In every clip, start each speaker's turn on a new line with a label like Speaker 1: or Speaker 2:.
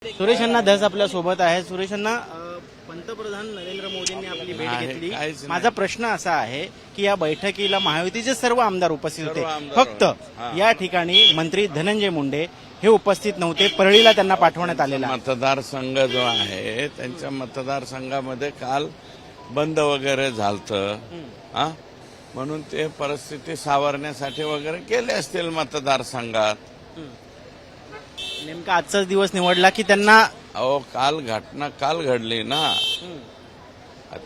Speaker 1: सुरेशांना धस आपल्या सोबत आहे. सुरेशांना पंतप्रधान नरेंद्र मोदींनी आपली भेट घेतली. माझा प्रश्न असा आहे की या बैठकीला महायुतीचे सर्व आमदार उपस्थित होते, फक्त या ठिकाणी मंत्री धनंजय मुंडे हे उपस्थित नव्हते. परळीला त्यांना पाठवण्यात आलेला
Speaker 2: मतदारसंघ जो आहे त्यांच्या मतदारसंघामध्ये काल बंद वगैरे झालतं, म्हणून ते परिस्थिती सावरण्यासाठी वगैरे केले असतील मतदारसंघात.
Speaker 1: नेमका आजचाच दिवस निवडला की त्यांना
Speaker 2: काल घटना काल घडली ना,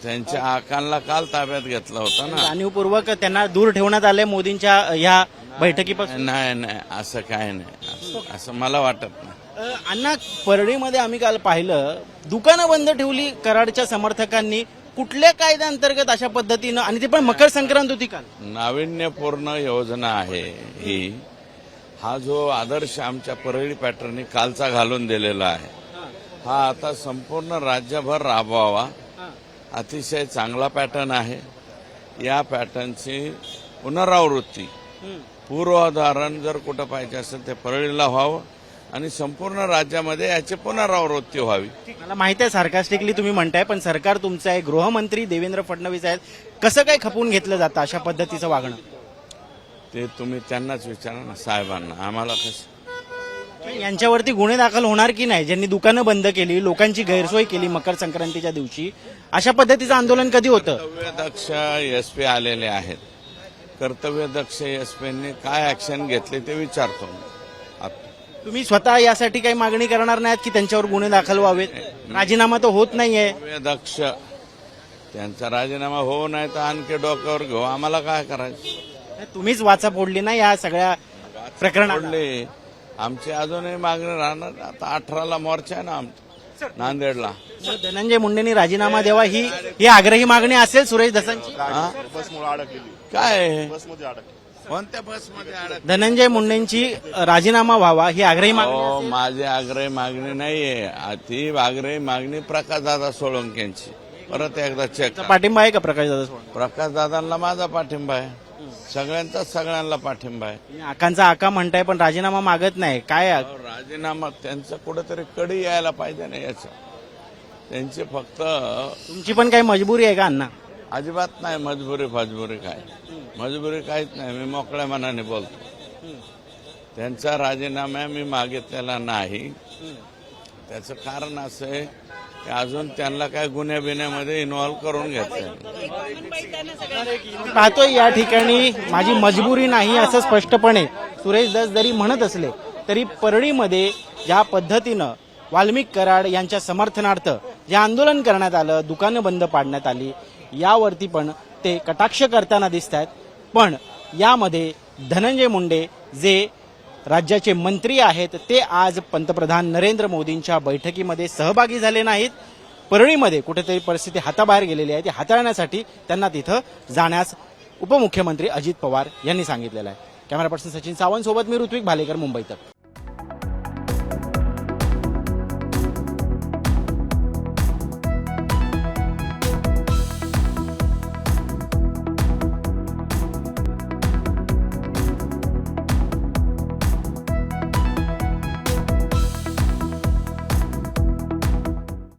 Speaker 2: त्यांच्या आकांना काल ताब्यात घेतलं होतं ना.
Speaker 1: जाणीवपूर्वक त्यांना दूर ठेवण्यात आले मोदींच्या या बैठकीपासून.
Speaker 2: नाही असं काय नाही, असं मला वाटत नाही.
Speaker 1: अण्णा, परळीमध्ये आम्ही काल पाहिलं दुकानं बंद ठेवली कराडच्या समर्थकांनी. कुठल्या कायद्याअंतर्गत अशा पद्धतीनं, आणि ते पण मकर संक्रांत होती काल.
Speaker 2: नाविन्यपूर्ण योजना आहे ही. हा जो आदर्श आमच्या परळी पॅटर्ननी कालचा घालून दिलेला आहे, हा आता संपूर्ण राज्यभर राबवावा. अतिशय चांगला पॅटर्न आहे. या पॅटर्नची पुनरावृत्ती, पूर्वोदाहरण जर कुठं पाहिजे असेल ते परळीला व्हावं आणि संपूर्ण राज्यामध्ये याची पुनरावृत्ती व्हावी.
Speaker 1: मला माहिती आहे सार्कास्टिकली तुम्ही म्हणताय, पण सरकार तुमचं आहे, गृहमंत्री देवेंद्र फडणवीस आहेत, कसं काय खपवून घेतलं जातं अशा पद्धतीचं वागणं?
Speaker 2: ते तुम्ही त्यांनाच विचारा ना, साहेबांना. आम्हाला कसं
Speaker 1: यांच्यावरती गुन्हे दाखल होणार की नाही? ज्यांनी दुकानं बंद केली, लोकांची गैरसोय केली मकर संक्रांतीच्या दिवशी, अशा पद्धतीचं आंदोलन कधी होतं?
Speaker 2: कर्तव्यदक्ष एसपी आलेले आहेत. कर्तव्यदक्ष एसपींनी काय ऍक्शन घेतली ते विचारतो.
Speaker 1: तुम्ही स्वतः यासाठी काही मागणी करणार नाहीत की त्यांच्यावर गुन्हे दाखल व्हावेत? राजीनामा तर होत नाहीये.
Speaker 2: कर्तव्यदक्ष त्यांचा राजीनामा होऊ नाही तर आणखी डोक्यावर घेऊ, आम्हाला काय करायचं?
Speaker 1: तुम्हीच वाचा फोडली ना या सगळ्या प्रकरणात.
Speaker 2: आमची अजूनही मागणी राहणार. आता 18ला मोर्चा आहे ना आमचा नांदेडला.
Speaker 1: धनंजय मुंडेंनी राजीनामा द्यावा ही आग्रही मागणी असेल सुरेश धसांची?
Speaker 2: काय कोणत्या बसमध्ये अडक?
Speaker 1: धनंजय मुंडेंची राजीनामा व्हावा ही आग्रही मागणी.
Speaker 2: माझी आग्रही मागणी नाहीये, ती आग्रही मागणी प्रकाशदादा सोळंकेंची. परत एकदा चेक.
Speaker 1: पाठिंबा आहे का प्रकाशदादा सोळंके?
Speaker 2: प्रकाशदादांना माझा पाठिंबा आहे, सगळ्यांना पाठिंबा आहे.
Speaker 1: आकांचा आका म्हणताय पण राजीनामा मागत नाही, काय?
Speaker 2: राजीनामा त्यांचं कुठेतरी कडी यायला पाहिजे ना याचं. त्यांची फक्त
Speaker 1: तुमची पण काही मजबुरी आहे का अण्णा?
Speaker 2: अजिबात नाही मजबुरी काय, मजबुरी काहीच नाही. मी मोकळ्या मनाने बोलतो. त्यांचा राजीनामा मी मागितलेला नाही. त्याचं कारण असं आहे की अजून त्यांना काय गुन्ह्या बिन्ह्यामध्ये इन्व्हॉल्व करून घेतलं.
Speaker 1: पाहतोय या ठिकाणी माझी मजबुरी नाही असं स्पष्टपणे सुरेश धस जरी म्हणत असले तरी परळीमध्ये ज्या पद्धतीनं वाल्मिक कराड यांच्या समर्थनार्थ जे आंदोलन करण्यात आलं, दुकानं बंद पाडण्यात आली, यावरती पण ते कटाक्ष करताना दिसत आहेत. पण यामध्ये धनंजय मुंडे जे राज्याचे मंत्री आहेत ते आज पंतप्रधान नरेंद्र मोदींच्या बैठकीमध्ये सहभागी झाले नाहीत. परळीमध्ये कुठेतरी परिस्थिती हाताबाहेर गेलेली आहे, ती हाताळण्यासाठी त्यांना तिथं जाण्यास उपमुख्यमंत्री अजित पवार यांनी सांगितलेलं आहे. कॅमेरा पर्सन सचिन सावंत सोबत मी ऋत्विक भालेकर, मुंबई तक.